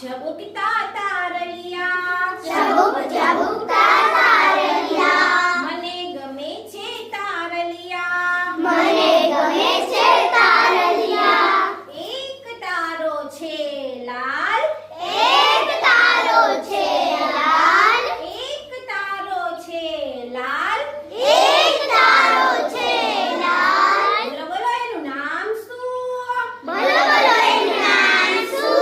ઝબુકતા તારલિયા, ઝબુક ઝબુકતા તારલિયા, મને ગમે છે તારલિયા, મને ગમે છે તારલિયા. એક તારો છે લાલ, એક તારો છે લાલ, એક તારો છે લાલ, એક તારો છે લાલ. બોલો બોલો એનું નામ શું? બોલો બોલો એનું નામ શું?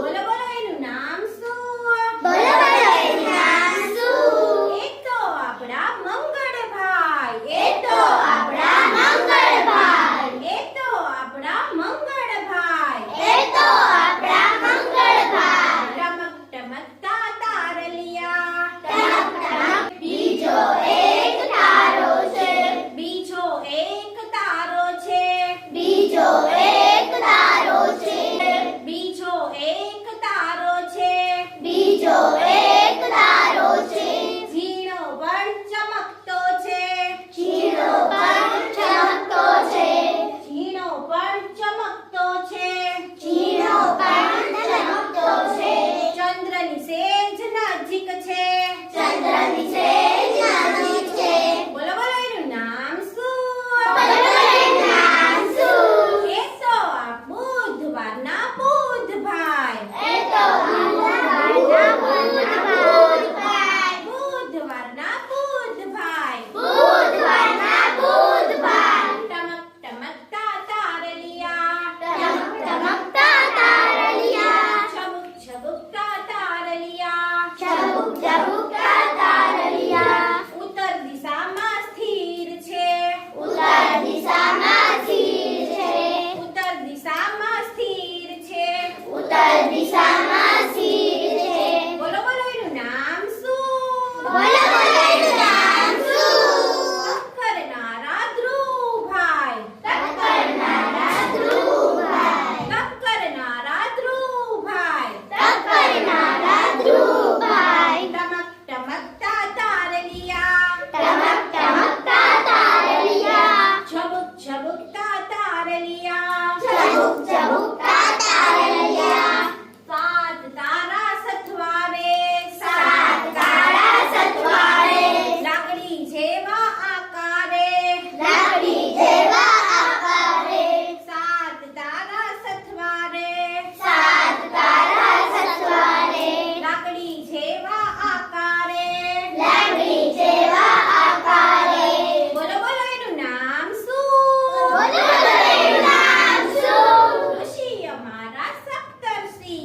બોલો બોલો એનું નામ શું? બોલો બોલો એનું નામ શું? એ તો આપણા મંગળભાઈ, એ તો આપણા મંગળભાઈ, એ તો આપણા મંગળભાઈ. એ તો આપણા મંગળભાઈ. ટમક ટમકતા તારલિયા, ટમક ટમક બીજો એક તારો છે, બીજો એક તારો છે, બીજો એક તારો છે, બીજો એક તારો છે, બીજો એક તારો છે. ઝીણો પણ ચમકતો છે, ઝીણો પણ ચમકતો છે, ઝીણો પણ ચમકતો છે, ઝીણો પણ ચમકતો છે. ચંદ્રની સેજ નજીક છે, ચંદ્રની સેજ નજીક છે. બોલો બોલો એનું નામ શું? બોલો બોલો એનું નામ શું? એ તો આ બુધવારના બુધભાઈ, એ તો બુધવારના બુધભાઈ, બુધવારના બુધભાઈ. બુધવારના બુધભાઈ. ટમક ટમકતા તારલિયા, ટમક ટમકતા તારલિયા, ઝબુક ઝબુકતા તારલિયા, ઝબુક ઝબુકતા તારલિયા. ઉત્તર દિશામાં સ્થિર છે, ઉત્તર દિશામાં સ્થિર છે, ઉત્તર દિશામાં સ્થિર છે. ઉત્તર દિશામાં સ્થિર છે. બોલો બોલો એનું નામ શું? બોલો બોલો એનું નામ શું? કરનારા ધ્રુવભાઈ, ટક્કરનારા ધ્રુવભાઈ, કરનારા ધ્રુવભાઈ. ટક્કરનારા ધ્રુવભાઈ. ટમક ટમકતા તારલિયા, ટમક ટમકતા તારલિયા, ઝબુક ઝબુકતા તારલિયા, ઝબુક ઝબુકતા તારલિયા. સાત તારા સથવારે, સાત તારા સથવારે, લાકડી જેવા આકારે, લાકડી જેવા આકારે. સાત તારા સથવારે, સાત તારા સથવારે, લાકડી જેવા આકારે. લાકડી જેવા આકારે. બોલો બોલો એનું નામ શું? બોલો બોલો એનું નામ શું? ઋષિ અમારા સપ્તર્ષિ,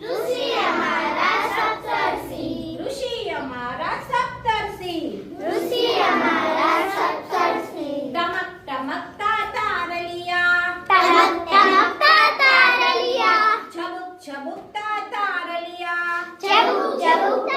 ઋષિ અમારા સપ્તર્ષિ, ઋષિ અમારા સપ્તર્ષિ. ઋષિ અમારા સપ્તર્ષિ. ટમક ટમકતા તારલિયા, ટમક ટમકતા તારલિયા, ઝબુક ઝબુકતા તારલિયા, ઝબુક ઝબુકતા